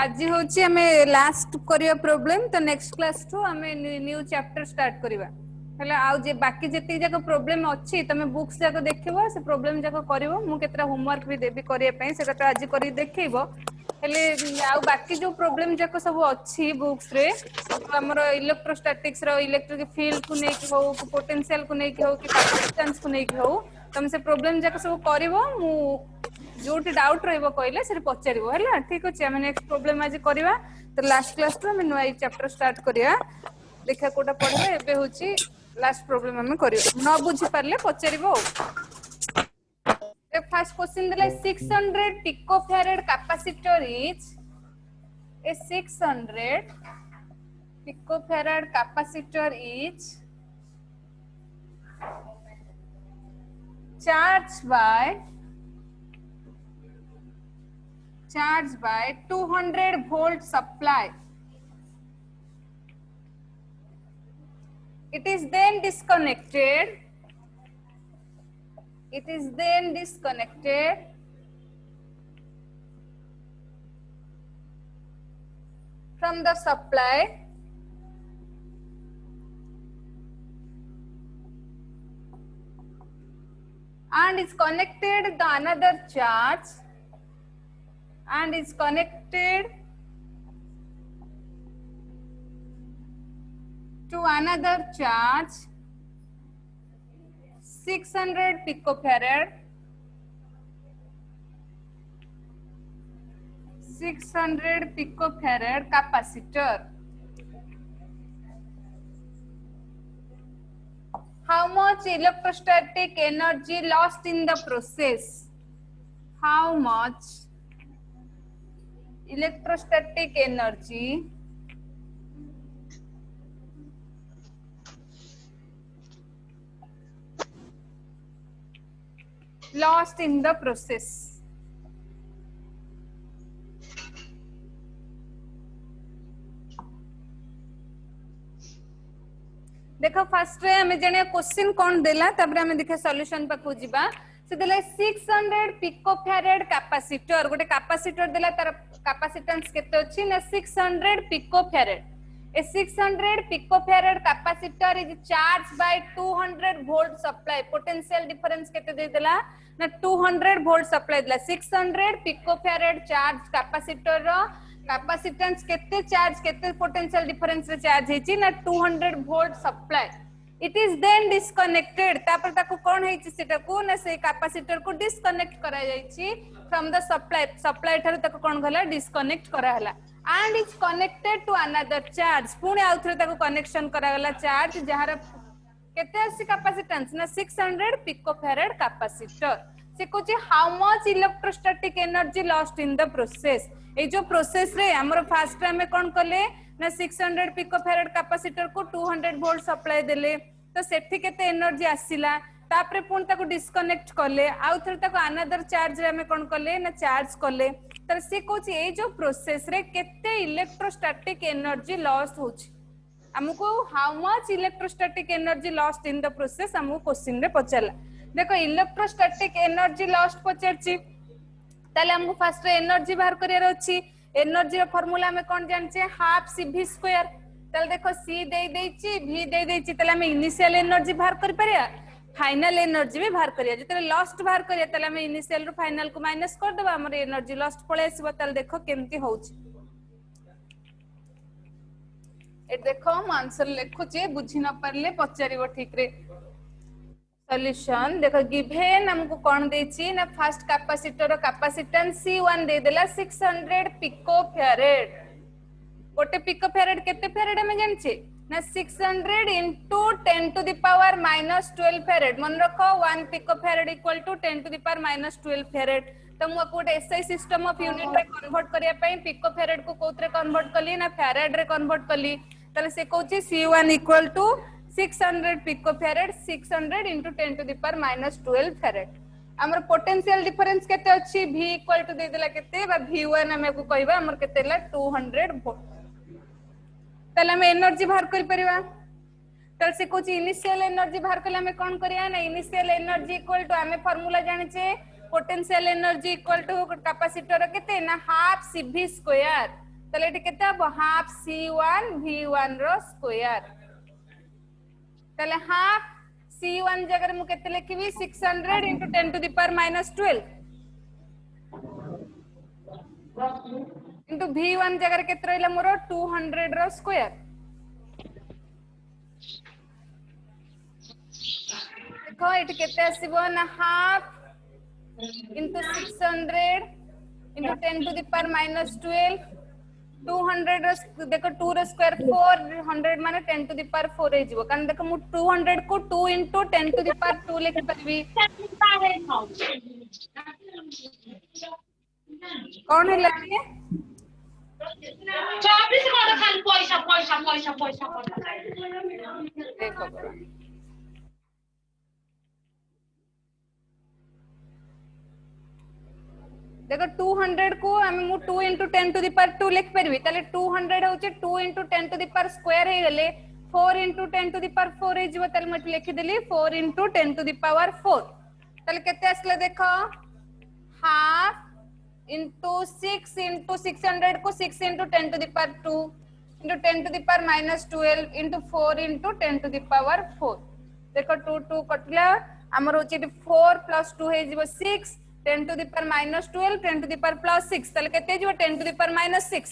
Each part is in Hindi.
आज होची हमें लास्ट करिया प्रॉब्लम तो नेक्स्ट क्लास टू हमें न्यू चैप्टर स्टार्ट करिवा हला आ जे बाकी जति जाक प्रॉब्लम अछि तमे बुक्स जाक देखिबो से प्रॉब्लम जाक करिवो मु केतरा होमवर्क भी देबी करिया पई से तो आज करी देखिबो हेले आ बाकी जो प्रॉब्लम जाक सब अछि बुक्स रे तो हमर इलेक्ट्रोस्टैटिक्स रो इलेक्ट्रिक फील्ड को नै कि हो पोटेंशियल को नै कि हो कि कैपेसिटेंस को नै कि हो तमे से प्रॉब्लम जाक सब करिवो मु जोटी डाउट रहइबो कहले से पचारिबो हैला ठीक अछि हम नेक्स्ट प्रॉब्लम आज करिवा तो लास्ट क्लास रो हम नया चैप्टर स्टार्ट करिया देखा कोटा पढबे एबे होची लास्ट प्रॉब्लम हम करियो न बुझी पारले पचारिबो ए फर्स्ट क्वेश्चन दिले 600 picofarad capacitor is a 600 picofarad capacitor is charged by 200 volt supply. It is then disconnected from the supply and is connected to another charge and is connected to another charge 600 picofarad 600 picofarad capacitor. How much electrostatic energy lost in the process? How much electrostatic energy lost in the process? देखो फर्स्ट रे हमें जने क्वेश्चन कोन देला तबरे हमें देखे सॉल्यूशन पर खोजिबा से देला 600 पिकोफैराड कैपेसिटर गोटे कैपेसिटर देला तार कैपेसिटेंस केते अछि ना 600 picofarad a 600 picofarad capacitor is charge by 200 volt supply potential difference केते दे देला ना 200 वोल्ट सप्लाई देला 600 पिकोफैराड चार्ज कैपेसिटर रो कैपेसिटेंस केते चार्ज केते पोटेंशियल डिफरेंस रे चार्ज हेची ना 200 volt supply it is then disconnected तापर ताको कोन हेची सेटा को ना से कैपेसिटर को डिस्कनेक्ट करा जाईची फ्रॉम द सप्लाई थारे ताको कोन गला डिस्कनेक्ट करा हला and is connected to another charge पुणी आउथरे ताको कनेक्शन करा गला चार्ज जहार केते अछि कैपेसिटेंस ना 600 पिकोफैराड कैपेसिटर से कुछ how much electrostatic energy lost in the process ए जो प्रोसेस रे हमर फास्ट में कोन करले ना 600 पिकोफैराड कैपेसिटर को 200 वोल्ट सप्लाई देले तो सेठी केते एनर्जी आसीला तापरे पुन ताको डिस्कनेक्ट करले आउ थर ताको अनदर चार्ज रे हमें कोन करले ना चार्ज करले तर से कुछ ए जो प्रोसेस रे केते इलेक्ट्रोस्टैटिक एनर्जी लॉस होची हमको how much electrostatic energy lost in the process हमको क्वेश्चन रे पचारला देखो इलेक्ट्रोस्टैटिक एनर्जी लॉस्ट पचारची ताले हमको फर्स्ट रे एनर्जी बाहर करियर अछि एनर्जी रो फार्मूला में कोन जानचे हाफ cv स्क्वायर ताले देखो c दे देछि v दे देछि ताले हम इनिशियल एनर्जी बाहर कर परिया फाइनल एनर्जी भी बाहर करिया जतले लास्ट बाहर करिया ताले हम इनिशियल रो फाइनल को माइनस कर देबा हमर एनर्जी लास्ट पळे आसीबो ताले देखो केमती होउछि ए देखो हम आंसर लिखु जे बुझी न परले पचारिबो ठीक रे सॉल्यूशन देखो गिवन हमको कौन देछि ना फर्स्ट कैपेसिटर कैपेसिटेंस C1 दे देला 600 पिकोफैराड गोटे पिकोफैराड केते फैराड हम जानछे ना 600 into 10 to the power minus 12 farad मन रखो 1 picofarad equal to 10 to the power minus 12 farad तो मु कोटे एसआई सिस्टम ऑफ यूनिट रे कन्वर्ट करिया पई पिकोफैराड को कोतरे कन्वर्ट कली ना फैराड रे कन्वर्ट कली तले से कहूची C1 equal to 600 picofarad 600 into 10 to the power minus 12 farad हमर पोटेंशियल डिफरेंस केते अछि v इक्वल टू दे देला केते बा v1 हमें को कहबा हमर केते ला 200 वोल्ट तले हम एनर्जी बाहर कर परिबा तले से कुछ इनिशियल एनर्जी बाहर करले हमें कोन करिया ना इनिशियल एनर्जी इक्वल टू हमें फार्मूला जानि छे potential energy equal to capacitor केते ना हाफ cv स्क्वायर तले एटी केते हबो हाफ C1 V1 रो स्क्वायर तले हाफ C1 जगह मु केते लिखिबी 600 into 10 to the power minus 12 into V1 जगह केते रहला मोर 200 रो स्क्वायर देखो एटी केते आसीबो ना half into 600 into 10 to the power minus 12 200 देखो 2 रो स्क्वायर 400 माने 10 to the power 4 हे जीवो कारण देखो मु 200 को 2 into 10 to the power 2 लिखि परबी कौन है लानी 24 को खाली पैसा पैसा पैसा पैसा देखो देखो 200 को हम 2 into 10 to the power 2 लिख परबी ताले 200 होचे 2 into 10 to the power square हे गले 4 into 10 to the power 4 हे जीवो ताले मत लिखि देली 4 into 10 to the power 4 ताले केते आसले देखो हाफ into 6 into 600 को 6 into 10 to the power 2 into 10 to the power minus 12 into 4 into 10 to the power 4 देखो 2 2 कटला हमर होचे 4 plus 2 हे जीवो 6 10 to the power minus 12 10 to the power plus 6 ताले केते जीवो 10 to the power minus 6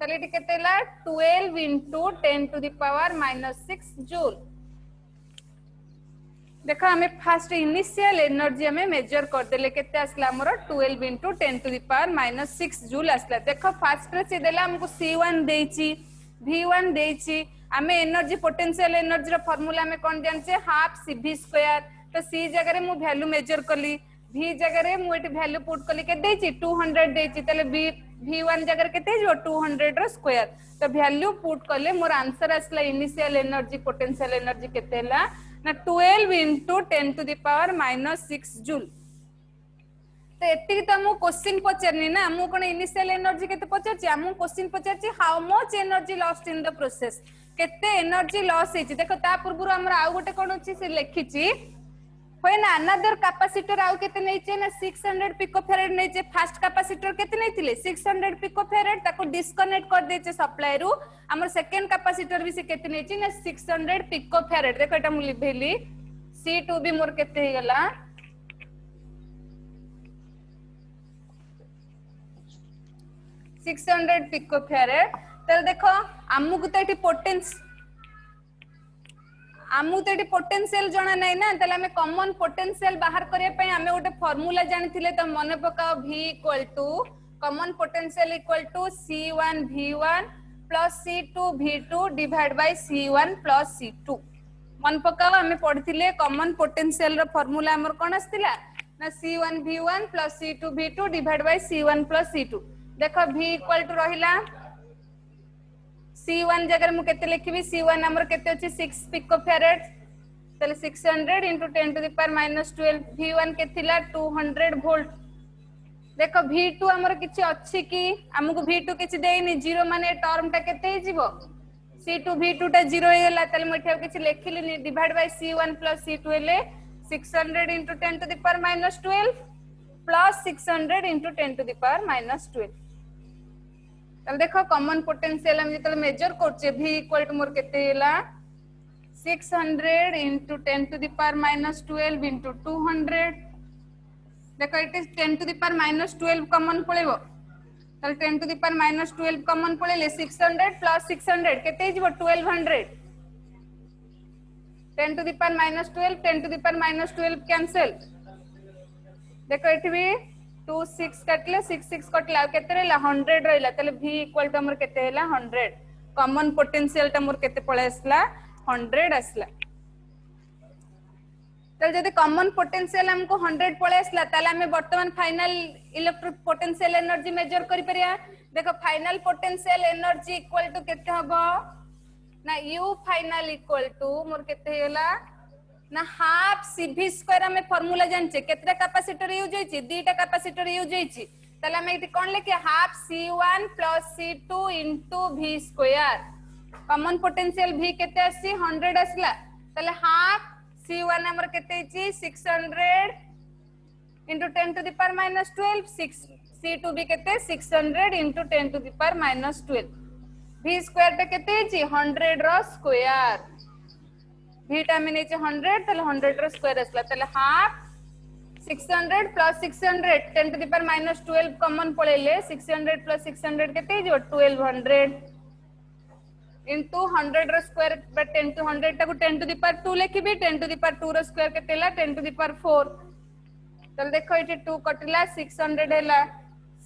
ताले एटी केते ला 12 into 10 to the power minus 6 joule देखो हमें फर्स्ट इनिशियल एनर्जी हमें मेजर कर देले केते आसला हमर 12 into 10 to the power minus 6 joule आसला देखो फर्स्ट रे से देला हमको C1 देची V1 देची हमें एनर्जी पोटेंशियल एनर्जी रो फार्मूला हमें कोन जानचे हाफ CV स्क्वायर तो C जगह रे मु वैल्यू मेजर करली V जगह रे मु एटी वैल्यू पुट करली के देची 200 देची तले V1 जगह केते जो 200 रो स्क्वायर तो वैल्यू पुट करले मोर आंसर आसला इनिशियल एनर्जी पोटेंशियल एनर्जी केते हला ना 12 into 10 to the power minus 6 joule तो एति त मु क्वेश्चन पचरनी ना मु कोन इनिशियल एनर्जी केते पचरची हमु क्वेश्चन पचरची how much energy lost in the process केते एनर्जी लॉस हेची देखो ता पूर्व हमरा आउ गोटे कोन अछि से लिखिची होय ना अनदर कैपेसिटर आउ केते नैचे ना 600 पिकोफैराड नैचे फर्स्ट कैपेसिटर केते नैतिले 600 पिकोफैराड ताको डिस्कनेक्ट कर देचे सप्लाई रु हमर सेकंड कैपेसिटर भी से केते नैची ना 600 पिकोफैराड देखो एटा मु लिभेली C2 भी मोर केते हे गला 600 पिकोफैराड तो देखो हमु को तो एटी पोटेंशियल जाना नहीं ना तले हमें कॉमन पोटेंशियल बाहर करिया पई हमें गोटे फार्मूला जानिथिले तो मने पकाओ V equal to common potential equal to C1 V1 plus C2 V2 divide by C1 plus C2 मन पकाओ हमें पढ़िथिले कॉमन पोटेंशियल रो फार्मूला हमर कोन आस्तिला ना C1 V1 plus C2 V2 divide by C1 plus C2 देखो V इक्वल टू रहिला C1 जगह मु केते लिखिबी C1 हमर केते अछि 6 पिकोफैराड तले 600 into 10 to the power minus 12 V1 के थिला 200 वोल्ट देखो V2 हमर किछि अछि कि हमकु V2 किछि देइनी 0 माने टर्म टा केते हिजिबो C2 V2 टा 0 हे गेला तले मठिया किछि लेखिलिनी divide by C1 plus C2 हेले 600 into 10 to the power minus 12 plus 600 into 10 to the power minus 12 तब देखो कॉमन पोटेंशियल हम जतले मेजर करछे V इक्वल टू मोर केते हेला 600 into 10 to the power minus 12 into 200 देखो it is 10 to the power minus 12 common पळेबो तले 10 to the power minus 12 common पळेले 600 plus 600 केते हिजबो 1200 10 to the power minus 12 10 to the power minus 12 cancel देखो इठ भी 2 6 कटले 6 6 कटला केते रहला 100 रहला तले V इक्वल टू हमर केते हैला 100 कॉमन पोटेंशियल टा मोर केते पळे आसला 100 आसला तले जदि कॉमन पोटेंशियल हमको 100 पळे आसला तले हमें वर्तमान final electric potential energy measure करि परिया देखो final potential energy equal to केते हबो ना U फाइनल इक्वल टू मोर केते हैला ना हाफ CV स्क्वायर हमें फार्मूला जानचे केतरा कैपेसिटर यूज होईची दीटा कैपेसिटर यूज होईची तले हमें इति कोन लेके half C1 plus C2 into V square common potential V केते आसी 100 आसला तले हाफ C1 हमर केते हिची 600 into 10 to the power minus 12 6 C2 भी केते 600 into 10 to the power minus 12 V square टा केते छि 100 रो स्क्वायर V टा में नेचे 100 तले 100 रो स्क्वायर असला तले half 600 plus 600 10 to the power minus 12 common पळेले 600 plus 600 केते जो 1200 into 100 रो स्क्वायर बट 10 to 100 टा को 10 to the power 2 लिखिबी 10 to the power 2 रो स्क्वायर केतेला 10 to the power 4 तले देखो एठी 2 कटिला 600 हैला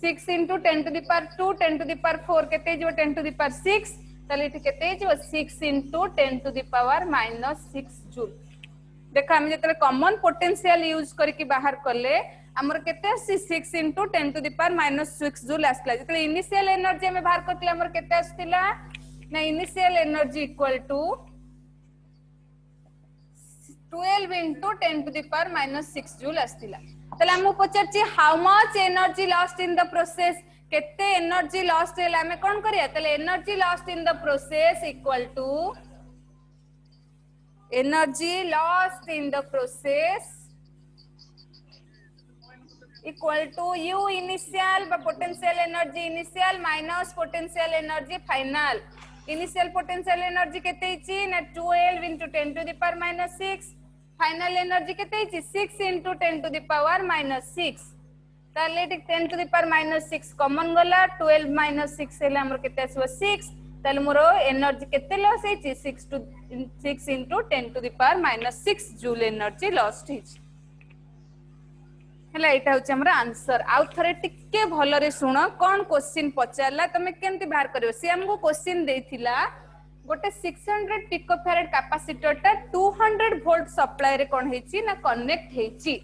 6 into 10 to the power 2 10 to the power 4 केते जो 10 to the power 6 तले एठी केते जो 6 into 10 to the power minus 6 joule देखो हम जतले कॉमन पोटेंशियल यूज करके बाहर करले हमर केते 6 into 10 to the power minus 6 joule आसला जतले इनिशियल एनर्जी में बाहर करतले हमर केते आस्तिला ना initial energy equal to 12 into 10 to the power minus 6 joule आस्तिला तले हम पचरची how much energy lost in the process केते एनर्जी लॉस्ट हैला हमें कोन करिया तले energy lost in the process equal to energy lost in the process equal to u initial by potential energy initial minus potential energy final initial potential energy kete ichi na 12 into 10 to the power minus 6 final energy kete ichi 6 into 10 to the power minus 6 ताले 10 to the power minus 6 common गला 12 minus 6 हेला हमर केते आसबो 6 ताले मोर एनर्जी केते लॉस हेची 6 into 10 to the power minus 6 joule energy lost हेची हला एटा होची हमरा आंसर आउ थरे टिके भलो रे सुनो कोन क्वेश्चन पचारला तमे केनती बाहर करियो से हमको क्वेश्चन देथिला गोटे 600 पिकोफैराड कैपेसिटर ता 200 वोल्ट सप्लाई रे कोन हेची ना कनेक्ट हेची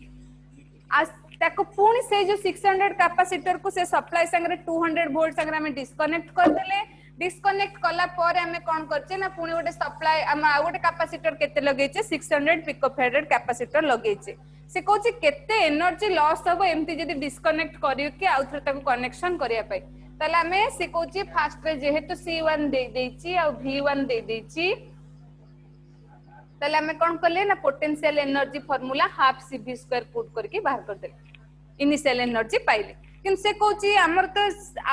आ ताको पुणी से जो 600 कैपेसिटर को से सप्लाई संगे 200 वोल्ट संगे हम डिस्कनेक्ट कर देले डिस्कनेक्ट कला पर हमें कोन करचे ना पुणी गोटे सप्लाई हम आ गोटे कैपेसिटर केते लगेचे 600 पिकोफैराड कैपेसिटर लगेचे से कहूची केते एनर्जी लॉस हबो एमती जदी डिस्कनेक्ट करियो कि आउ थरे ताको कनेक्शन करिया पाई तले हमें से कहूची फास्ट रे जेहेतु C1 दे देची आ V1 दे देची तले हमें कोन करले ना potential energy formula half CV square put करके बाहर कर देले इनिशियल एनर्जी पाइले किन से कहूची हमर तो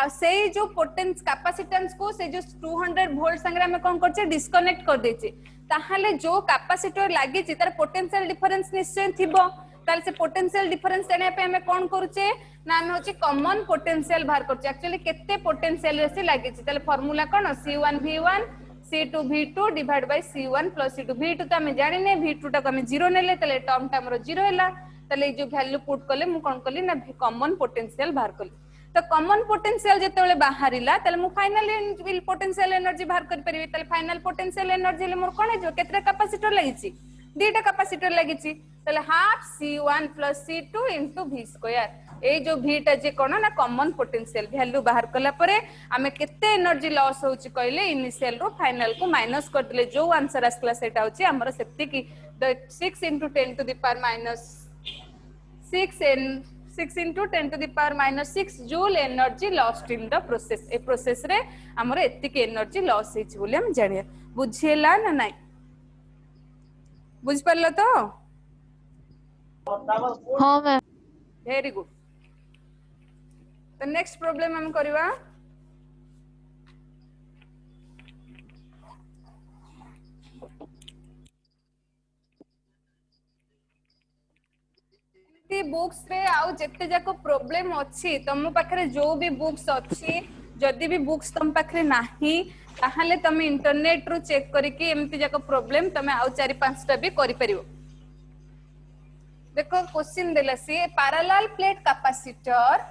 से जो पोटेंस कैपेसिटेंस को से जो 200 वोल्ट संगे हम कोन करचे डिस्कनेक्ट कर देचे ताहाले जो कैपेसिटर लागि छि तार पोटेंशियल डिफरेंस निश्चय थिबो ताले से पोटेंशियल डिफरेंस जाने पे हमें कोन करूचे ना हम होची कॉमन पोटेंशियल बाहर करचे एक्चुअली केते पोटेंशियल से लागि छि ताले formula cone C1 V1 C2 V2 divide by C1 plus C2 V2 तो हमें जानि ने V2 टा को हमें 0 नेले ताले टर्म टा हमरो 0 हैला ताले जो वैल्यू पुट करले मु कोन करली ना कॉमन पोटेंशियल बाहर करली तो कॉमन पोटेंशियल जेतेबेले बाहरिला ताले मु फाइनल पोटेंशियल एनर्जी बाहर कर परिबे ताले फाइनल पोटेंशियल एनर्जी ले मोर कोन जो केतरा कैपेसिटर लागि छि दुईटा कैपेसिटर लागि छि ताले half C1 plus C2 into V square ए जो V टा जे कोन ना कॉमन पोटेंशियल वैल्यू बाहर कला परे हमें केते एनर्जी लॉस होछि कहले इनिशियल रो फाइनल को माइनस कर दिले जो आंसर आसला सेटा होछि हमर सेप्टी की 6 into 10 to the power minus 6 into 10 to the power minus 6 joule energy lost in the process a process रे हमर एतिक एनर्जी लॉस हेछि बोले हम जानिया बुझिएला ना नाही बुझ परलो तो हां मैम वेरी गुड तो नेक्स्ट प्रॉब्लम हम करबा बुक्स रे आउ जेते जाको प्रॉब्लम अछि तम पाखरे जो भी बुक्स अछि जदी भी बुक्स तम पाखरे नाही ताहाले तमे इंटरनेट रो चेक करिके एमति जाको प्रॉब्लम तमे आउ 4-5 टा भी करि परिबो देखो क्वेश्चन देला से parallel plate capacitor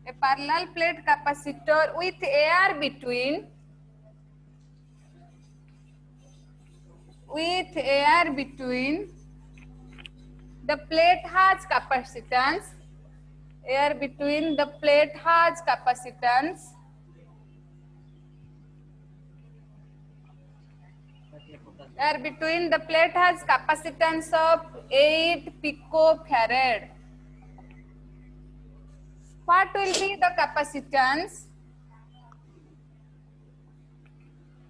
a parallel plate capacitor with air between the plate has capacitance air between the plate has capacitance air between the plate has capacitance of 8 picofarad. What will be the capacitance?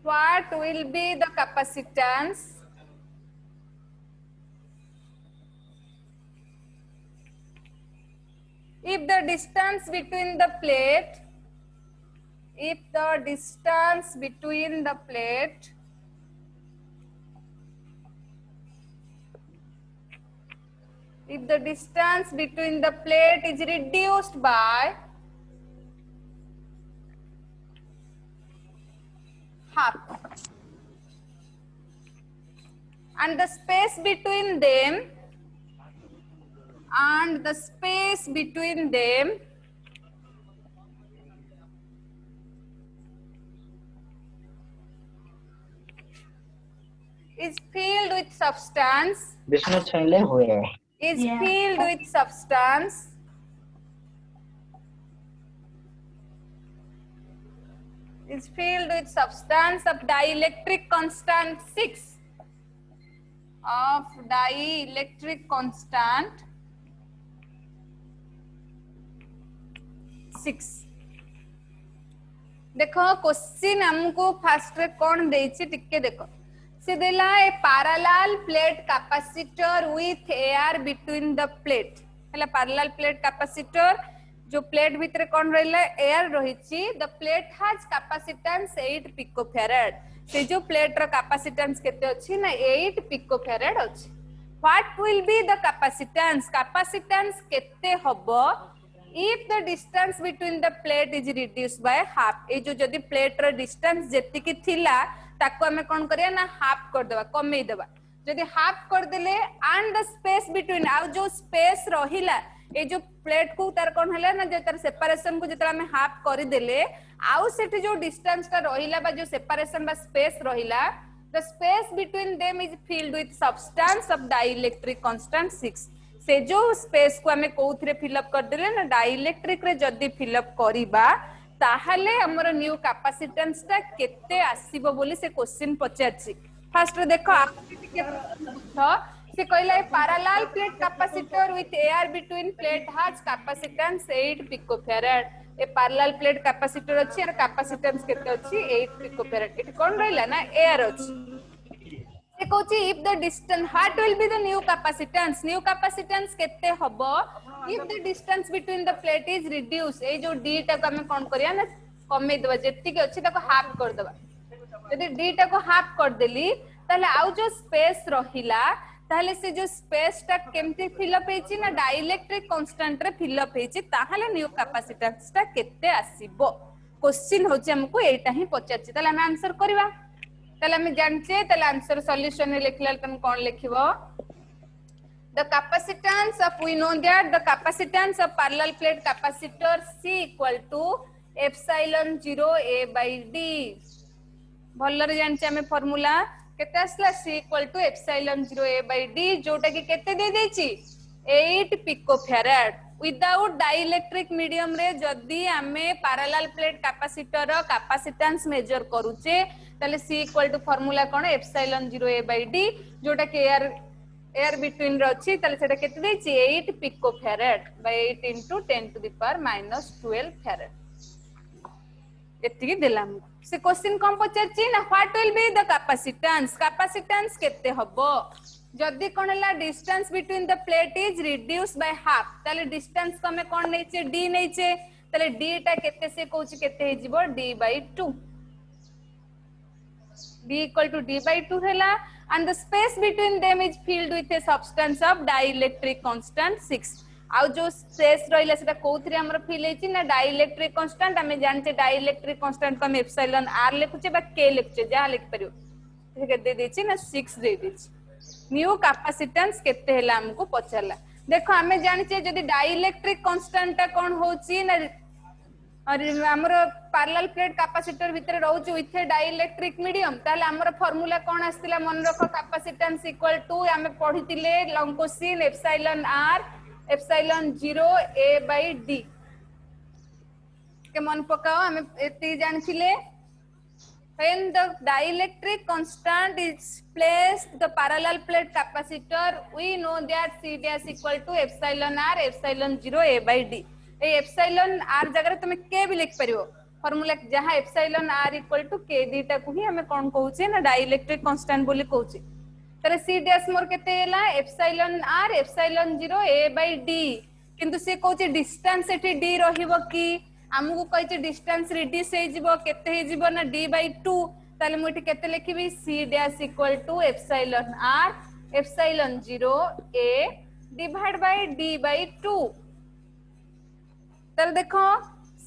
What will be the capacitance if the distance between the plate if the distance between the plate is reduced by half and the space between them is filled with substance विष्णु छाइले हुए is filled with substance of dielectric constant 6 देखो क्वेश्चन हमको फास्ट रे कौन देछि टिके देखो से देला a parallel plate capacitor with air between the plate हला पैरेलल प्लेट कैपेसिटर जो प्लेट भीतर कौन रहला एयर रहिछि the plate has capacitance 8 picofarad से जो प्लेट रो कैपेसिटेंस केते अछि ना 8 पिकोफैराड अछि what will be the capacitance केते हबो if the distance between the plate is reduced by half ए जो जदी प्लेट रो डिस्टेंस जेति की थिला ताको हमें कोन करिया ना हाफ कर देबा कमे देबा जदी हाफ कर देले एंड द स्पेस बिटवीन आ जो स्पेस रहिला ए जो प्लेट को तार कोन हला ना जो तार सेपरेशन को जेतला हमें हाफ कर देले आउ सेठी जो डिस्टेंस का रहिला बा जो सेपरेशन बा स्पेस रहिला the space between them is filled with substance of dielectric constant 6 से जो स्पेस को हमें कोउथरे फिल अप कर देले ना डाइलेक्ट्रिक रे जदी फिल अप करिबा ताहले हमर न्यू कैपेसिटेंस ता केते आसीबो बोली से क्वेश्चन पचारछि फर्स्ट देखो आप से कहला parallel plate capacitor with air between plate has capacitance 8 picofarad A parallel plate capacitor अछि और कैपेसिटेंस केते अछि 8 पिकोफैराड एट कोन रहला ना एयर अछि से कहछि if the distance what will be the new capacitance केते हबो if the distance between the plate is reduced ए जो d टा को हम कोन करिया ना कमे देबा जेति के अछि ताको हाफ कर देबा यदि d टा को हाफ कर देली ताले आउ जो स्पेस रहिला ताले से जो स्पेस टा केमति फिल अप हेछि ना डाइलेक्ट्रिक कांस्टेंट रे फिल अप हेछि ताहले न्यू कैपेसिटेंस टा केते आसीबो क्वेश्चन होछि हमको एटा ही पचाछि ताले हम आंसर करबा ताले हम जानछे ताले आंसर सॉल्यूशन रे लिखला तन कोन लिखिबो the capacitance of we know that the capacitance of parallel plate capacitor C equal to epsilon 0 A by D Bhallar जानछे हमें फार्मूला केते आसला C equal to epsilon 0 A by D जोटा कि केते दे देछि 8 पिकोफैराड विदाउट डाइलेक्ट्रिक मीडियम रे जदी हमें पैरेलल प्लेट कैपेसिटर रो कैपेसिटेंस मेजर करूचे ताले C equal to formula cone epsilon 0 A by D जोटा कि एयर बिटवीन रछि ताले सेटा केते देछि 8 picofarad by 8 into 10 to the power minus 12 farad एति देलाम से क्वेश्चन कम पचारछि ना what will be the capacitance केते हबो जदी कोनला distance between the plate is reduced by half ताले डिस्टेंस को हमें कोन नैचे d नैचे ताले d टा केते से कहूछि केते हे जिवो d by 2 d equal to d by 2 हैला and the space between them is filled with a substance of dielectric constant 6 आउ जो स्पेस रहिला सेटा कोथरे हमर फिल हेछि ना डाइलेक्ट्रिक कांस्टेंट हमें जानते डाइलेक्ट्रिक कांस्टेंट को हम एप्सिलॉन r लिखुचे बा k लिखुचे जा लिख परियो ठीक दे देछि ना 6 दे देछि न्यू कैपेसिटेंस केते हैला हमको पचला देखो हमें जानचे जदी डाइलेक्ट्रिक कांस्टेंट ता कोन होछि ना और हमर पैरेलल प्लेट कैपेसिटर भीतर रहउछ विथ डाइलेक्ट्रिक मीडियम ताले हमर फार्मूला कोन आस्तिला मन रखो कैपेसिटेंस इक्वल टू हमें पढितिले लंकोसिन epsilon r epsilon 0 a by d के मन पकाओ हमें एति जानथिले when the dielectric constant is placed the parallel plate capacitor we know that c dash equal to epsilon r epsilon 0 a by d A epsilon r जगह रे तुमे k भी लिख परियो फार्मूला जहां epsilon r equal to k दीटा को ही हमें कोन कहउछे ना डाइलेक्ट्रिक कांस्टेंट बोली कहउछे तरे c डैश मोर केते हैला epsilon r epsilon 0 a by d किंतु से कहूचे डिस्टेंस एठी d रहिबो कि हमकु कहचे डिस्टेंस रिड्यूस हे जिवो केते हे जिवो ना d/2 ताले मु एठी केते लिखिबी c dash equal to epsilon r epsilon 0 a divide by d/2 ताले देखो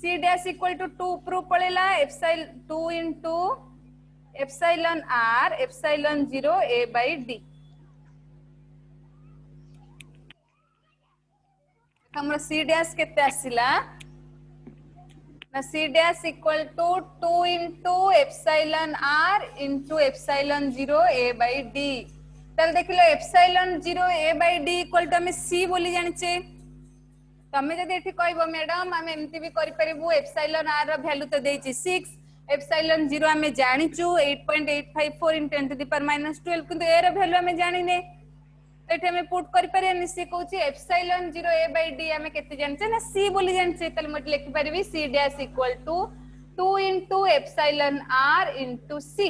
c डैश इक्वल टू 2 ऊपर पळेला epsilon 2 into epsilon r epsilon 0 a/d हमर c डैश केते आसिला ना c dash equal to 2 into epsilon r into epsilon 0 a/d तल देखिलो एप्सिलॉन 0 a/d इक्वल टू हमें c बोली जानिचे तमे जदि एठी कहबो मैडम हम एमती भी करि परिबु एप्सिलॉन r रो वैल्यू तो देछि 6 एप्सिलॉन 0 हमें जानिचु 8.854 इन 10 टू द पावर -12 किंतु a रो वैल्यू हमें जानिने एठी हमें पुट करि पारे निसी कहूची एप्सिलॉन 0 a/d हमें केते जानचे ना c बोली जानचे तले मट लिखि परिबी c dash equal to 2 into epsilon r into c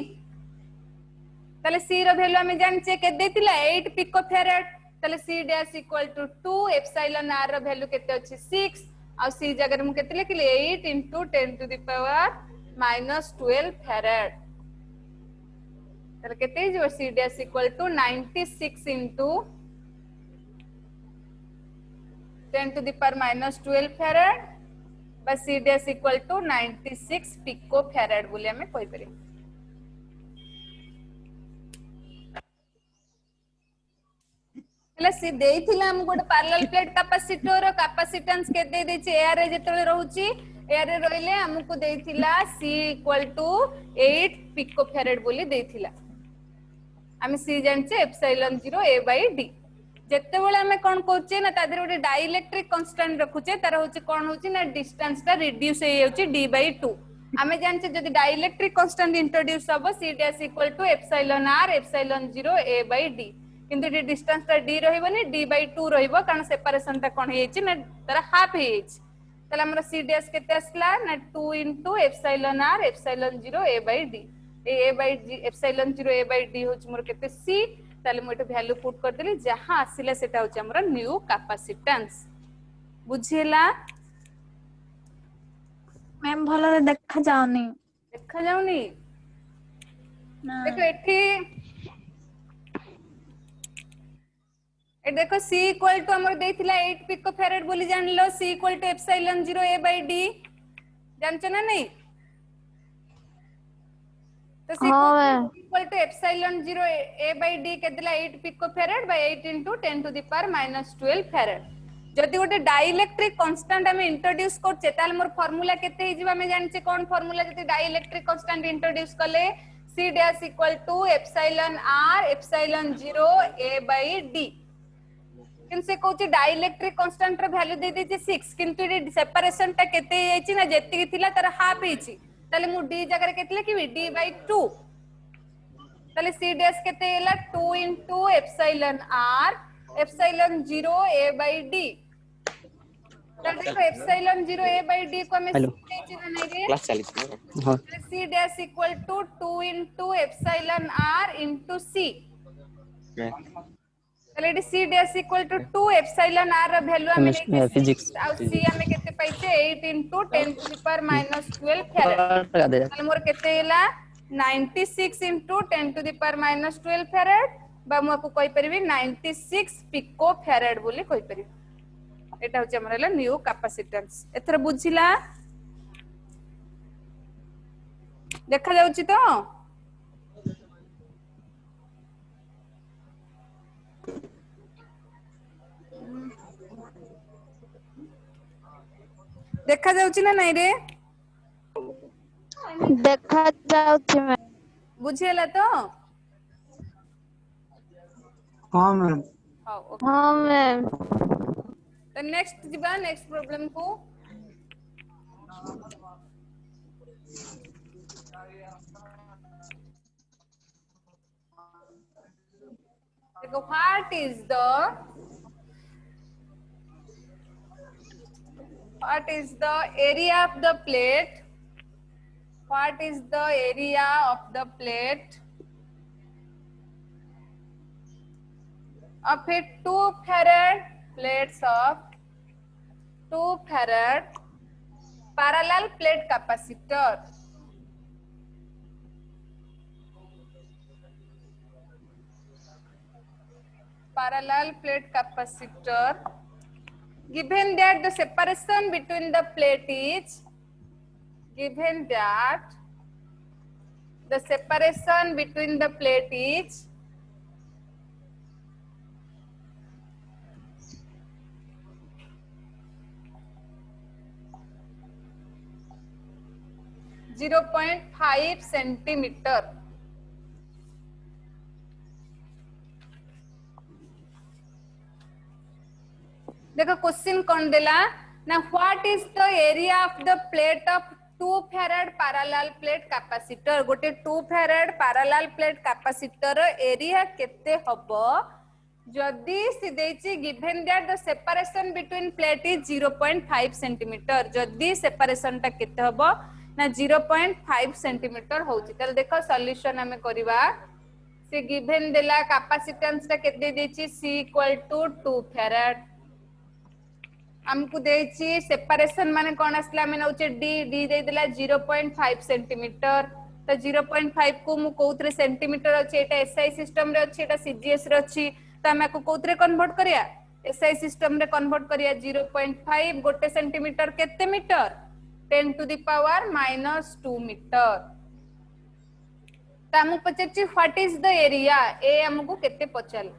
तले c रो वैल्यू हमें जानचे के देतिला 8 पिको फैराड तले c dash equal to 2 epsilon r रो वैल्यू केते अछि 6 आ c जगह मु केते लिखिले 8 into 10 to the power -12 farad तले केते जो c dash equal to 96 into 10 to the power -12 farad बा c dash equal to 96 pico farad बोली हमें कहि परिबे सी देइथिला हम गोटे पैरेलल प्लेट कैपेसिटर रो कैपेसिटेंस के दे देछि एआर रे जेतले रहउची एआर रे रहिले हमकु देइथिला c equal to 8 pico farad बोली देइथिला हम c जानचे एप्सिलॉन 0 a/d जेते बेले हमें कोन करचे ना तादर गोटे डाइलेक्ट्रिक कांस्टेंट रखुचे तार होची कोन होची ना डिस्टेंस ता रिड्यूस हे होची d/2 हमें जानचे जदि डाइलेक्ट्रिक कांस्टेंट इंट्रोड्यूस हबो c dash equal to epsilon r epsilon 0 a/d किंतु डी डिस्टेंस ता d रहइबनी d/2 रहइबो कारण सेपरेशन ता कोन हेछि ना तारा हाफ हेछि तले हमर c डैश केते आसला ना 2 into epsilon r epsilon 0 a/d a/d epsilon 0 a/d होछि मोर केते c तले मो एटा वैल्यू पुट कर देली जहां आसिला सेटा होछि हमर न्यू कैपेसिटेंस बुझिला मैम भलो देखा जाउनी ना देखो एठी ए देखो c इक्वल टू हमर देथिला 8 पिको फैराड बोली जानलो c equal to epsilon 0 a/d जानछ ना नहीं तो c equal to epsilon 0 a/d के दिला 8 pico farad by 8 into 10 to the power -12 farad जदि गोटे डाइलेक्ट्रिक कांस्टेंट हम इंट्रोड्यूस करछे ताल मोर फार्मूला केते हे जिबा हमें जानछे कोन फार्मूला जदि डाइलेक्ट्रिक कांस्टेंट इंट्रोड्यूस करले c dash equal to epsilon r epsilon 0 a/d किन से कहूची डाइलेक्ट्रिक कांस्टेंट रो वैल्यू दे देछि 6 किंतु रे सेपरेशन ता केते हेछि ना जेति थिला तार हाफ हेछि ताले मु d जगह केते लिखिबि d/2 ताले c डैश केते हैला 2 into epsilon r epsilon 0 a/d ताले देखो एप्सिलॉन 0 a/d को हमें हेछि ना नहीं रे क्लास चली हां c dash equal to 2 into epsilon r into c already c dash equal to 2 epsilon r रो वैल्यू हमें फिजिक्स आ c हमें केते पाइछे 8 into 10 to the power -12 farad ताले मोर केते हैला 96 into 10 to the power -12 farad बा मु आपको कहि परिबी 96 पिको फैराड बोली कहि परिबी एटा होचे हमर हैला न्यू कैपेसिटेंस एथर बुझिला देखा जाउची तो देखा जाउची ना नहीं रे देखा जाउछि मैम बुझिला तो हाँ मैम हां मैम तो नेक्स्ट जिबा नेक्स्ट प्रॉब्लम को देखो what is the area of the plate what is the area of the plate of a 2 farad plates of 2 farad parallel plate capacitor. Parallel plate capacitor. Given that the separation between the plate is, given that the separation between the plate is 0.5 centimeter. देखो क्वेश्चन कौन देला ना what is the area of the plate of 2 farad parallel plate capacitor. गोटे 2 farad parallel plate capacitor area केते हबो जदि सी देछि given that the separation between plate is 0.5 centimetre. जदि सेपरेशन टा केते हबो ना 0.5 सेंटीमीटर होउची. तल देखो सॉल्यूशन हमें करबा. से गिवन देला कैपेसिटेंस टा केते देछि C = 2 farad. हमको देछि सेपरेशन माने कोन असला में नउचे डी दे देला 0.5 सेंटीमीटर. तो 0.5 को मु कोउतरे सेंटीमीटर अछि. एटा एसआई सिस्टम रे अछि, एटा सीजीएस रे अछि. तो हम को कोउतरे कन्वर्ट करिया एसआई सिस्टम रे कन्वर्ट करिया. 0.5 गोटे सेंटीमीटर केते metre 10 to the power -2 metre. तो हम पचछि व्हाट इज द एरिया. ए हमको केते पचल.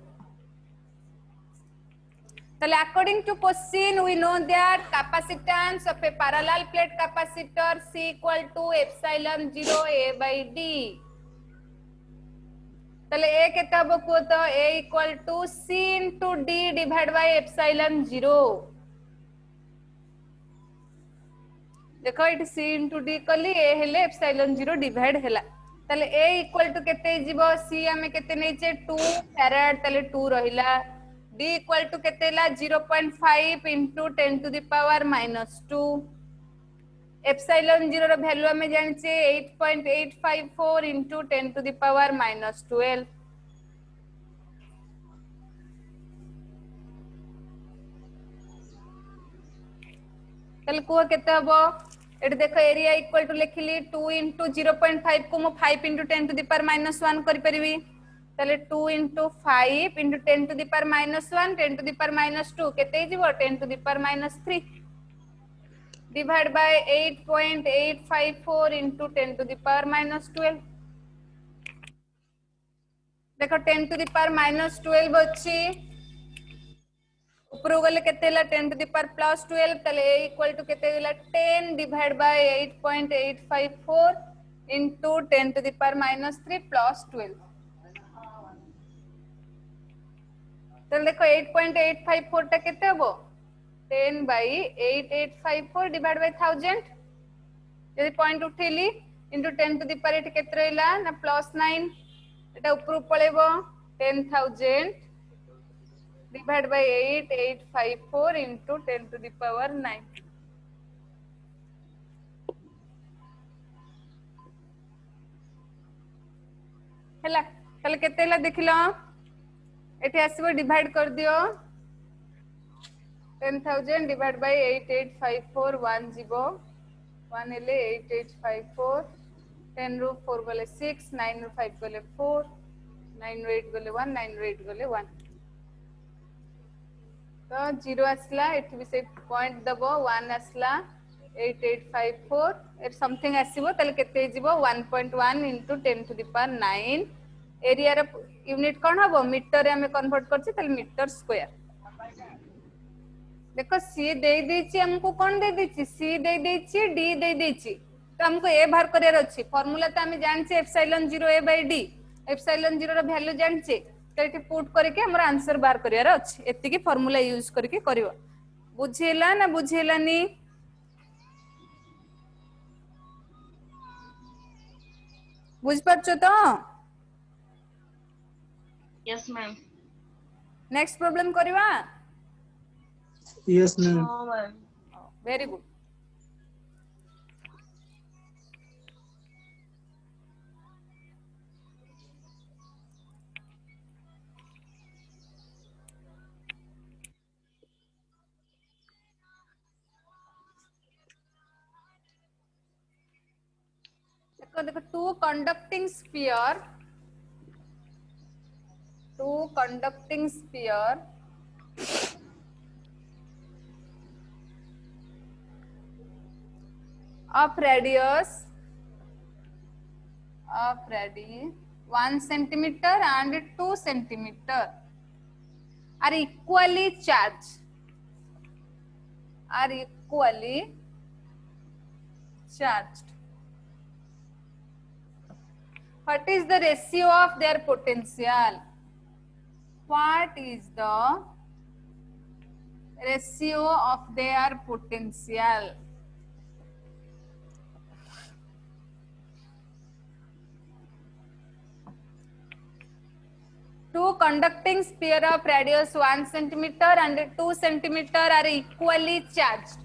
So according to question we know that capacitance of a parallel plate capacitor C = epsilon 0 A by D. तले A केते हबो को तो A = C into D divided by epsilon 0. देखो इट C into D कली A हेले epsilon 0 डिवाइड हैला. तले A = केते जीवो C हमें केते नैचे 2 farad. तले 2 रहिला. D = केते ला 0.5 into 10 to the power -2. epsilon 0 रो वैल्यू हमें जानचे 8.854 into 10 to the power -12. तले को केते हबो एट देखो एरिया इक्वल टू लिखिली 2 into 0.5 को मु 5 into 10 to the power -1 करि परिबी. तले 2 into 5 into 10 to the power -1 10 to the power -2 केते जीवो 10 to the power -3 divide by 8.854 into 10 to the power -12. देखो 10 to the power -12 अछि. ऊपर गले केते ला 10 to the power +12. तले A = केते ला 10 divide by 8.854 into 10 to the power -3 +12. तो देखो 8.854 टा केते हबो 10 by 8854 divided by 1000. यदि पॉइंट उठेली into 10 to the power eight केते रहला ना +9. एटा ऊपर पळेबो 10000 divided by 8854 into 10 to the power 9. हैला तले केते ला देखिलो एठी आसीबो डिवाइड कर दियो 10000 डिवाइड बाय 8854 1 जीवो 1 हेले 8854 10 रो 4 गले 6 9 रो 5 गले 4 9 रो 8 गले 1 9 रो 8 गले 1. तो 0 आसला एठी भी से पॉइंट दबो 1 आसला 8854 एट समथिंग आसीबो तले केते जीवो 1.1 into 10 to the power 9. Area रे यूनिट कोन हबो मीटर रे हमें कन्वर्ट करछि तले मीटर स्क्वायर. देखो सी दे देछि हमको कोन दे देछि सी दे देछि डी दे देछि. तो हमको ए बाहर करियर अछि. फार्मूला तो हम जानछि epsilon 0 A by D. Epsilon 0 रो वैल्यू जानछि. तो एठी पुट करके हमर आंसर बाहर करियर अछि. एति की फार्मूला यूज करके करिवो. बुझिला ना बुझिलानी बुझ परछो तो. Yes, ma'am. नेक्स्ट प्रॉब्लम करबा. Yes, ma'am. Oh, ma'am. Very good. देखो two conducting sphere of radius 1 centimeter and 2 centimeter are equally charged. What is the ratio of their potential? What is the ratio of their potential? Two conducting sphere of radius 1 centimeter and 2 centimeter are equally charged.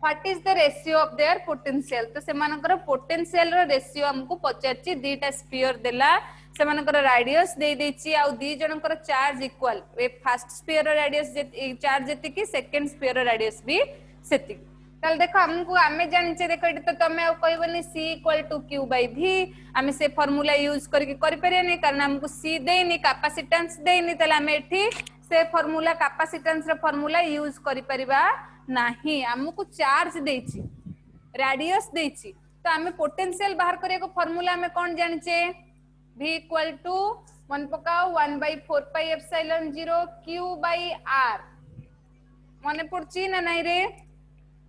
What is the ratio of their potential? तो सेमानकर पोटेंशियल रो रेशियो हमको पचारची दीटा स्फीयर देला सेमानकर रेडियस दे देची आ दी जनकर चार्ज इक्वल ए फर्स्ट स्फीयर रो रेडियस चार्ज जेति की सेकंड स्फीयर रो रेडियस भी सेति ताल देखो हमको आमे जानिचे देखो एटी तो तमे आ कहबनी c = q / v आमे से फार्मूला यूज करके करि परियानी कारण हमको c देनी कैपेसिटेंस देनी ताले आमे एठी से फार्मूला कैपेसिटेंस रो फार्मूला यूज करि परिबा नहीं हमको चार्ज देची रेडियस देची तो आमे पोटेंशियल बाहर करे को फार्मूला में कौन जानिचे v = 1 पकाओ 1/4πε0 q / r मने पड़ची ना नहीं रे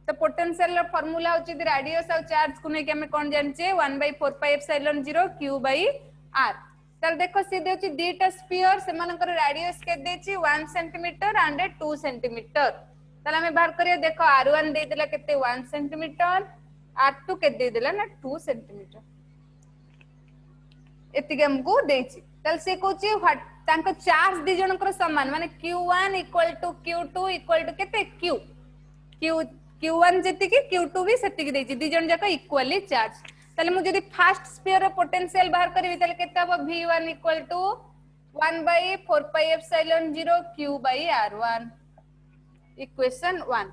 तो पोटेंशियल रो फार्मूला होची रेडियस और चार्ज को नेके हमें कौन जानिचे 1/4πε0 q / r तल देखो सीधे होची दीटा स्फीयर से मानकर रेडियस के देची 1 सेंटीमीटर एंड 2 सेंटीमीटर तल हमें बाहर करियो देखो r1 दे देला केते 1 सेंटीमीटर r2 के दे देला ना 2 सेंटीमीटर एतिके हमको देची तल से कोची तांको चार्ज दी जनकर समान माने q1 = q2 = केते q1 जेति की q2 भी सेति की देची दी जन जाका इक्वली चार्ज तले मु जदी फर्स्ट स्फीयर रो पोटेंशियल बाहर करबी तले केते हो v1 = 1/4πε0 q / r1 इक्वेशन 1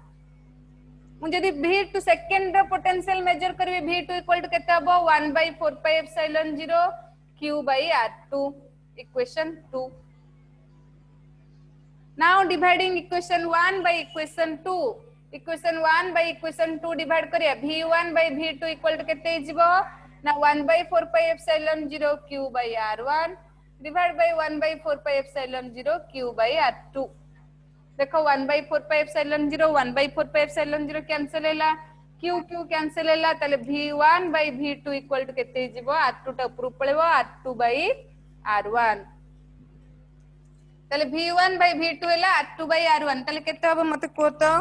मु जदी v2 second row potential major करबी v2 = केते हो 1/4πε0 q / r2 equation 2 now dividing equation 1 by equation 2 equation 1 by equation 2 divide करिया v1 by v2 equal to केते हिजबो ना 1/4πε0 q / r1 divide by 1/4πε0 q / r2 देखो 1/4πε0 1/4πε0 कैंसिल हैला q कैंसिल हैला तले v1 by v2 equal to केते हिजबो r2 टा ऊपर पळेबो r2 by r1 तले v1 by v2 हैला r2 by r1 तले केते हबो मते को तो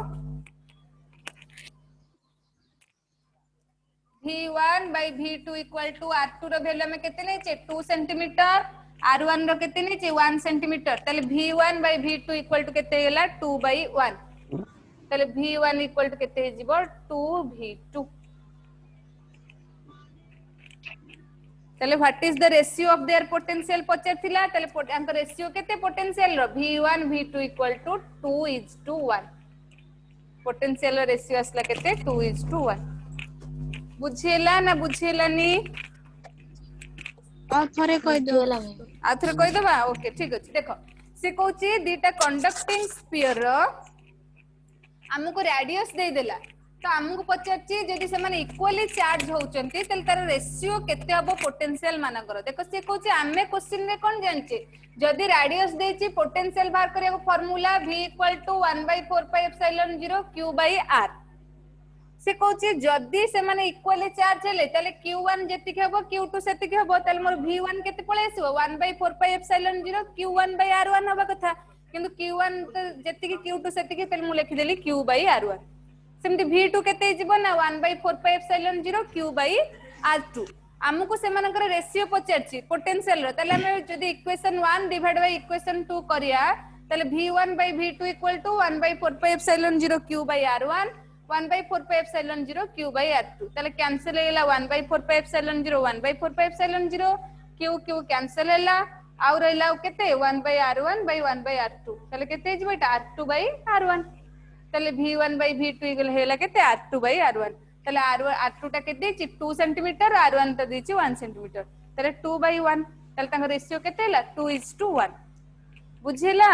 v1 by v2 equal to r2 रो वैल्यू में केते नेचे 2 सेंटीमीटर r1 रो केते नेचे 1 सेंटीमीटर तले v1 by v2 equal to केते हैला 2/1 तले v1 equal to केते हिजबो 2v2 तले what is the ratio of their potential पचर थिला तले अंक रेशियो केते पोटेंशियल रो v1 v2 equal to 2:1 potential ratio असला केते 2:1 बुझेला ना बुझेलानी और थोड़े कोई दो आथरे कोई दबा ओके ठीक अछि देखो से कहूची दीटा कंडक्टिंग स्फीयर रो हमको रेडियस दे देला तो हमको पचारची जदी से माने इक्वली चार्ज होचंती तल तार रेशियो केते हबो पोटेंशियल मानकर देखो से कहूची हमें क्वेश्चन में कोन जानची जदी रेडियस देची पोटेंशियल बाहर करिया को फार्मूला v = 1/4πε0 q / r से कहूची जदी से माने इक्वली चार्ज हेले तले q1 जेति के हबो q2 सेति के हबो तले मोर v1 केते पळे आसीबो 1/4πε0 q1 / r1 हबा कथा किंतु q1 तो जेति के q2 सेति के तले मु लिखि देली q / r1 सेमति v2 केते जिवो ना 1/4πε0 q / r2 हमको से मानकर रेशियो पचारची पोटेंशियल रो तले हम जदी इक्वेशन 1 डिवाइड बाय इक्वेशन 2 करिया तले v1 by v2 equal to 1/4πε0 q / r1 1/4πε0 q / r2 तले कैंसिल हैला 1/4πε0 1/4πε0 q कैंसिल हैला और रहला केते 1/r1 by 1/r2 तले केते जिवो r2 by r1 तले v1 by v2 इक्वल हैला केते r2 by r1 তাহলে r2 টা কেতে দিছি 2 সেন্টিমিটার r1 টা দিছি 1 সেন্টিমিটার তাহলে 2/1 তাহলে তাଙ୍କ রেশিও কেতে ହେଲା 2:1 বুঝিলা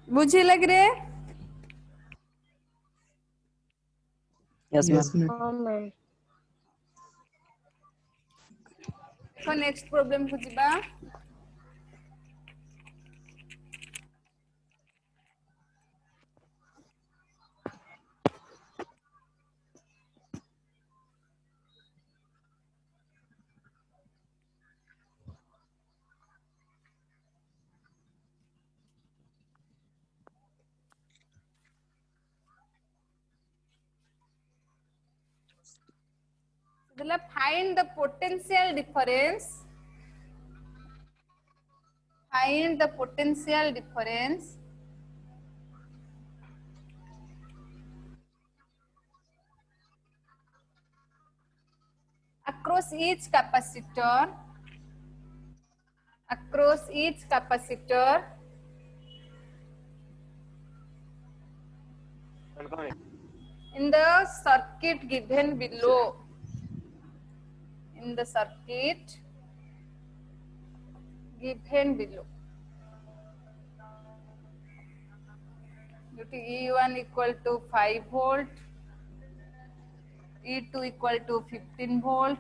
বুঝিলা কি রে Yes, Yes, ma'am. ma'am. हाँ मैम तो नेक्स्ट प्रॉब्लम को जिबा find the potential difference across each capacitor in the circuit given below E1 equal to 5 volt, E2 equal to 15 volt,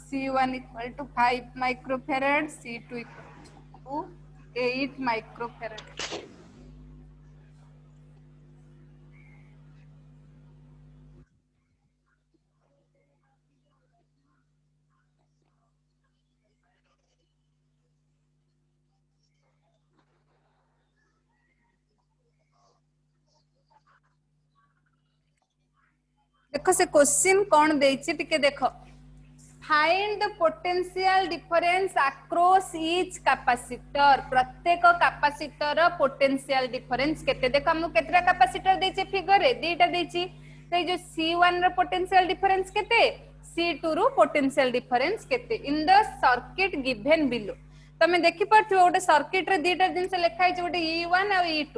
C1 equal to 5 microfarad, C2 equal to 8 microfarad. देखो से क्वेश्चन कौन देछि टिके देखो find the potential difference across each capacitor प्रत्येक कैपेसिटर पोटेंशियल डिफरेंस केते देखो हम केतरा कैपेसिटर देछि फिगर रे दीटा देछि से जो C1 रो पोटेंशियल डिफरेंस केते C2 रो पोटेंशियल डिफरेंस केते in the circuit given below तमे देखि परथि ओटे सर्किट रे दीटा जिंस लिखा है ओटे E1 और E2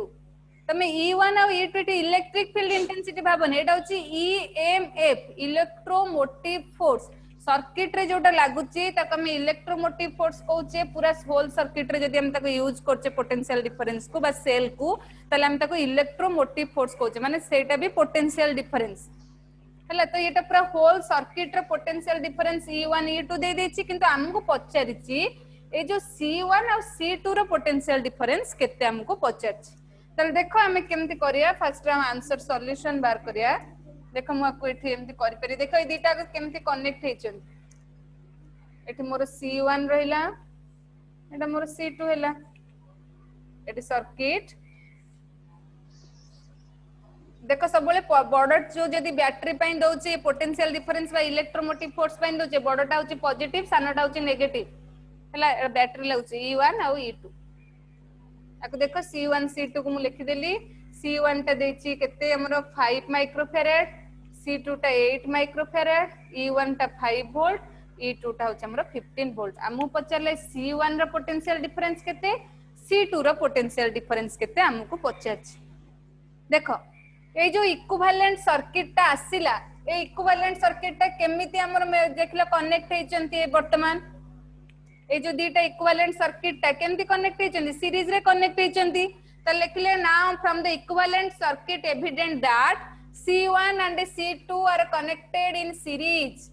तमे E1 और E2 टी इलेक्ट्रिक फील्ड इंटेंसिटी भाबने एटा होची EMF इलेक्ट्रोमोटिव फोर्स सर्किट रे जोटा लागुची ताको हम इलेक्ट्रोमोटिव फोर्स कहूचे पूरा होल सर्किट रे जदी हम ताको यूज करचे पोटेंशियल डिफरेंस को बा सेल को तले हम ताको इलेक्ट्रोमोटिव फोर्स कहूचे माने सेटा भी पोटेंशियल डिफरेंस हला तो एटा पूरा होल सर्किट रे पोटेंशियल डिफरेंस E1 E2 दे देछि किंतु हमको पचारिछि ए जो C1 और C2 रो पोटेंशियल डिफरेंस केते हमको पचारछि तले देखो हमें केमती करिया फर्स्ट हम आंसर सॉल्यूशन बार करिया देखो मु आपको एठी एमती करि परि देखो ए दीटा केमती कनेक्ट हेचन एठी मोर C1 रहिला एटा मोर C2 हैला एठी सर्किट देखो सबले बॉर्डर जो जदी बैटरी पई दोचे पोटेंशियल डिफरेंस बा इलेक्ट्रोमोटिव फोर्स पई दोचे बॉर्डरटा होची पॉजिटिव सानटा होची नेगेटिव हैला बैटरी लाउची E1 और E2 आको देखो C1 C2 को मु लिखि देली C1 टा देछि केते हमरो 5 माइक्रोफैराड C2 टा 8 माइक्रोफैराड E1 टा 5 वोल्ट E2 टा होछ हमरो 15 वोल्ट हमु पचारले C1 रो पोटेंशियल डिफरेंस केते C2 रो पोटेंशियल डिफरेंस केते हमकु पचारछि देखो ए जो इक्विवेलेंट सर्किट टा आसिला ए इक्विवेलेंट सर्किट टा केमिति हमरो देखला कनेक्ट हेचंती वर्तमान ए जो दीटा इक्विवेलेंट सर्किट टा केमती कनेक्ट हेचंती सीरीज रे कनेक्ट हेचंती त लिखले now from the equivalent circuit evident that C1 and C2 are connected in series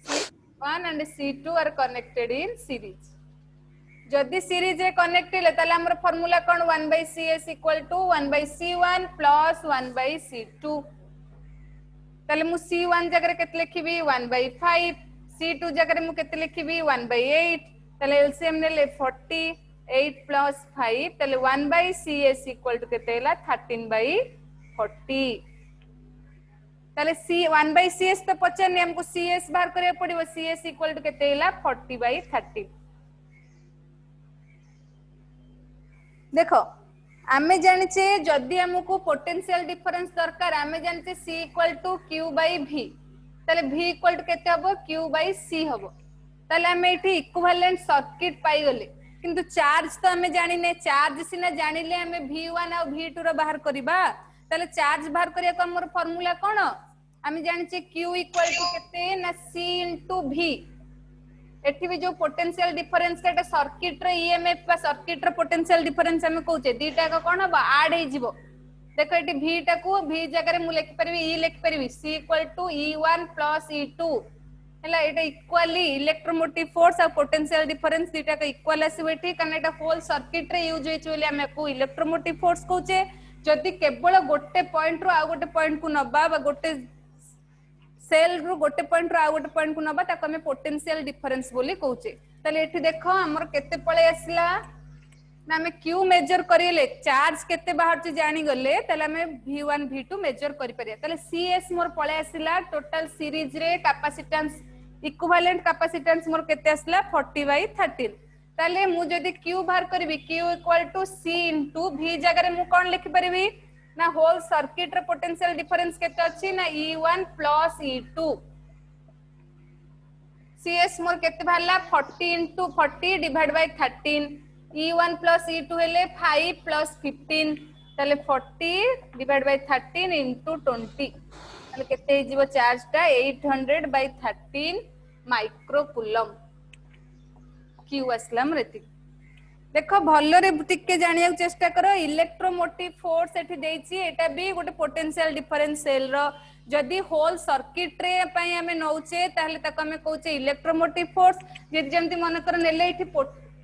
C1 and C2 are connected in series जदि सीरीज रे कनेक्ट हेले ताले हमर फार्मूला कोन 1/CS = 1/C1 + 1/C2 ताले मु C1 जगह केत लिखिबी 1/5 C2 जगह मु केत लिखिबी 1/8 ताले एलसीएम नेले 40 8 + 5 ताले 1/CS = केते हैला 13/40 ताले C 1/CS तो पचने हमको CS बाहर करे पड़िबो CS = केते हैला 40/30 देखो आमे जानिचे जदि हमको पोटेंशियल डिफरेंस दरकार आमे जानिचे C = Q/V ताले V = केते हबो Q/C हबो ताले हमें एठी इक्विवेलेंट सर्किट पाई गले किंतु चार्ज तो हमें जानी ने चार्ज सिना जानिले हमें V1 और V2 रो बाहर करिबा ताले चार्ज बाहर करिया को हमर फार्मूला कोन हमें जानि छे Q इक्वल टू केते ना C इनटू V एठी भी जो पोटेंशियल डिफरेंस के सर्किट रे ईएमएफ बा सर्किट रे पोटेंशियल डिफरेंस हमें कहूचे दीटा का कोन बा ऐड हे जिवो देखो एठी V टा को V जगह रे मु लिख परबी E लिख परबी C equal to E1 plus E2 हला एटा इक्वली इलेक्ट्रोमोटिव फोर्स और पोटेंशियल डिफरेंस दीटा का इक्वल आसीबे ठीक कारण एटा होल सर्किट रे यूज होइछ बोली हमें को इलेक्ट्रोमोटिव फोर्स कहूचे जदी केवल गोटे पॉइंट रो आ गोटे पॉइंट को नबा बा गोटे सेल रो गोटे पॉइंट रो आ गोटे पॉइंट को नबा ताको हमें पोटेंशियल डिफरेंस बोली कहूचे तले एठी देखो हमर केते पळे आसला ना हमें Q मेजर करिले चार्ज केते बाहर से जानी गले तले हमें V1 V2 मेजर करि परिया तले CS मोर पळे आसला टोटल सीरीज रे कैपेसिटेंस इक्विवेलेंट कैपेसिटेंस मोर केते आसला 40/13 तले मु जदी Q बाहर करबी Q equal to C into V जगह रे मु कोन लिखि परबी ना होल सर्किट रे पोटेंशियल डिफरेंस केते अछि ना E1 प्लस E2 CS मोर केते भाला 40 into 40 divide by 13 E1 plus E2 हेले 5 प्लस 15 तले 40 डिवाइड बाय 13 इनटू 20 तले केते हे जीवो चार्ज टा 800/13 माइक्रो कूलम Q असलम रेती देखो भल्लो रे टिके जानिया चेष्टा करो इलेक्ट्रोमोटिव फोर्स एठी देछि एटा भी गोटे पोटेंशियल डिफरेंस सेल रो जदी होल सर्किट रे पई हमें नौचे ताहले तक हमें कहूचे इलेक्ट्रोमोटिव फोर्स जे जेमति मन कर नेले एठी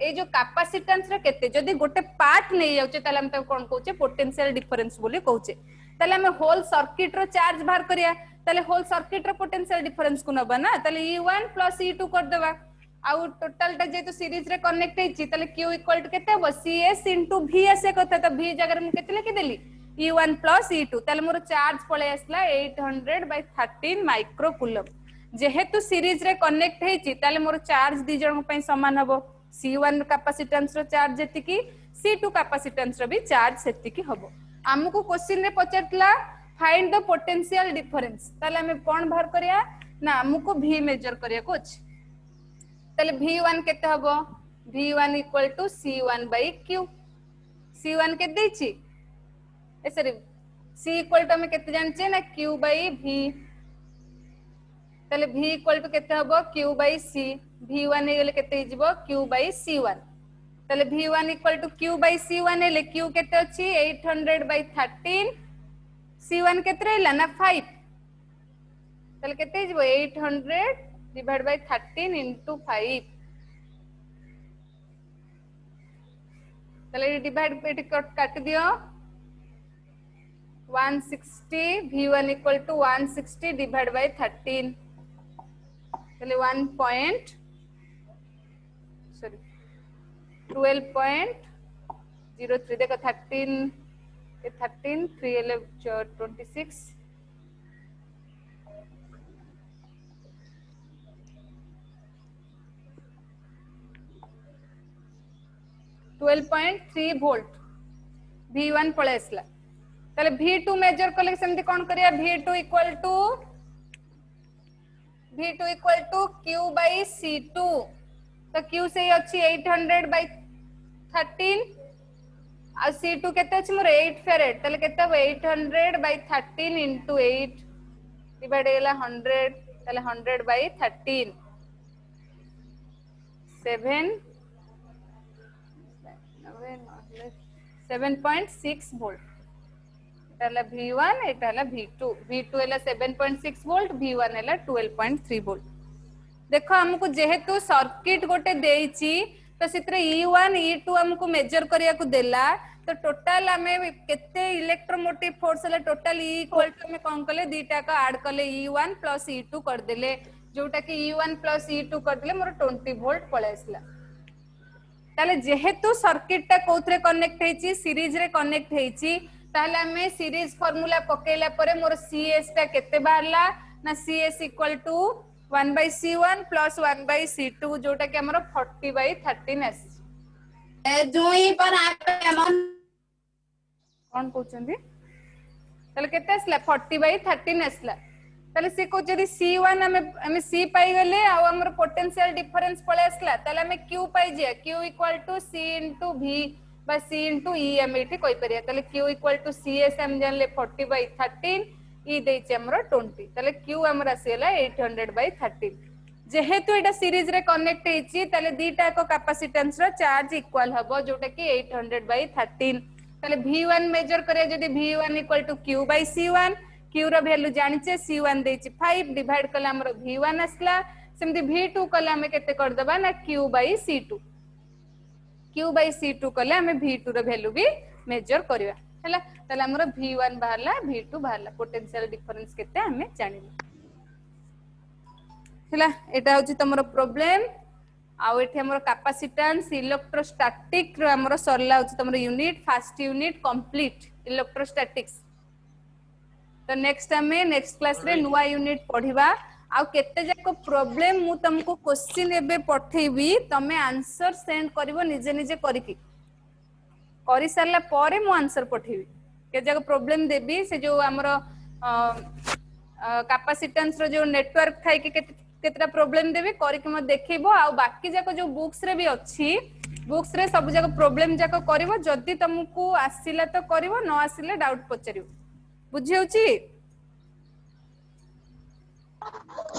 ए जो कैपेसिटेंस रे केते जदी गोटे पार्ट नै जाउचे ताले हम त कोन कहूचे पोटेंशियल डिफरेंस बोली कहूचे ताले हमें होल सर्किट रो चार्ज बाहर करिया ताले होल सर्किट रो पोटेंशियल डिफरेंस को नबा ना ताले E1 प्लस E2 कर देबा आउ टोटल टा जे तो सीरीज रे कनेक्ट हेछि ताले Q इक्वल टू केते हो CS इनटू V आसे कथा त V जगह रे मु केते लिखि देली E1 प्लस E2 ताले मोर चार्ज पळे आसला 800/13 माइक्रो कूलम जेहेतु सीरीज रे कनेक्ट हेछि ताले मोर चार्ज दी जण पई समान हबो C1 कैपेसिटेंस रो चार्ज जेतिकी C2 कैपेसिटेंस रो भी चार्ज सेतिकी हबो हमकु क्वेश्चन रे पचरतला फाइंड द पोटेंशियल डिफरेंस ताले हमें कोन बाहर करिया ना हमकु V मेजर करिया को अछि ताले V1 केते हबो V1 equal to C1/Q C1 के देछि ए सॉरी C इक्वल टू हमें केते जानछे ना Q/V ताले V इक्वल टू केते हबो Q/C V1 हेले केते हिजबो Q/C1 ताले V1 इक्वल टू Q/C1 हेले Q केते अछि 800/13 C1 केते रहला ना 5 ताले केते हिजबो 800 डिवाइड बाय 13 इनटू 5 ताले डिवाइड पे काट दियो 160 V1 equal to 160 divide by 13 ताले 12.03 देखो 13 3 26 12.3 वोल्ट V1 पळे आसला ताले V2 मेजर करले सेमति कोन करिया V2 इक्वल टू Q/C2 तो Q से अछि 800/13 आ C2 केते अछि मोर 8 फेरेड ताले केते 800/13 इनटू 8 डिवाइड होला 100 ताले 100/13 7.6 वोल्ट एटाला V1 एटाला V2 V2 एला 7.6 वोल्ट V1 एला 12.3 वोल्ट देखो हमको जेहेतु सर्किट गोटे देइची तो सित्रे E1 E2 हमको मेजर करिया को देला तो टोटल हमें केते इलेक्ट्रोमोटिव फोर्स ले टोटल E इक्वल टू हमें कोन कले दीटा का ऐड करले E1 प्लस E2 कर देले जोटा कि E1 प्लस E2 कर देले मोर 20 वोल्ट पळे आसला ताले जेहेतु सर्किट टा कोथरे कनेक्ट हेची सीरीज रे कनेक्ट हेची ताले हमें सीरीज फार्मूला पकेला परे मोर CS टा केते बाहरला ना CS equal to 1/C1 plus 1/C2 जोटा कि हमरो 40/13 आसी जोई पर कोन कहउचंदी ताले केते आसला 40/13 आसला ताले से को जदी C1 हमें C पाई गले आ हमर पोटेंशियल डिफरेंस पळे आसला ताले हमें Q पाई जे Q = C * V बा C * E हम एठी कोइ परिया ताले Q = CS हम जानले 40/13 E देछि हमर 20 ताले Q हमर आसीला 800/13 जेहेतु एटा सीरीज रे कनेक्ट हेछि ताले दीटा को कैपेसिटेंस रो चार्ज इक्वल हबो जोटा कि 800/13 ताले V1 मेजर करे जदी V1 = Q/C1 Q रो वैल्यू जानिचे C1 देछि 5 डिवाइड कला हमर V1 आसला सेमति V2 कला हमें केते कर दबा ना Q/C2 Q/C2 कले हमें V2 रो वैल्यू भी मेजर करबा हला ताले हमर V1 बाहरला V2 बाहरला पोटेंशियल डिफरेंस केते हमें जानिला हला एटा होची तमरो प्रॉब्लम आउ एठी हमर कैपेसिटेंस इलेक्ट्रोस्टैटिक रो हमर सरला होची तमरो unit first unit complete electrostatics तो नेक्स्ट हमें नेक्स्ट क्लास रे नुवा यूनिट पढिबा आ केते जाको प्रॉब्लम मु तुमको क्वेश्चन एबे पठेबी तमे आंसर सेंड करिवो निजे निजे करिकि करि सरला परे मु आंसर पठेबी के जाको प्रॉब्लम देबी से जो हमरो कैपेसिटेंस रो जो नेटवर्क थाई कि केतरा प्रॉब्लम देबी करिकि म देखैबो आ बाकी जाको जो बुक्स रे भी अछि बुक्स रे सब जाको प्रॉब्लम जाको करिवो जदी तुमको आसीला तो करिवो न आसीले डाउट पचरिवो बुझी होची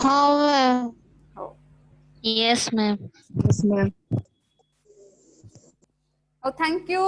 हाँ मैम हो yes ma'am Yes, ma'am. Thank you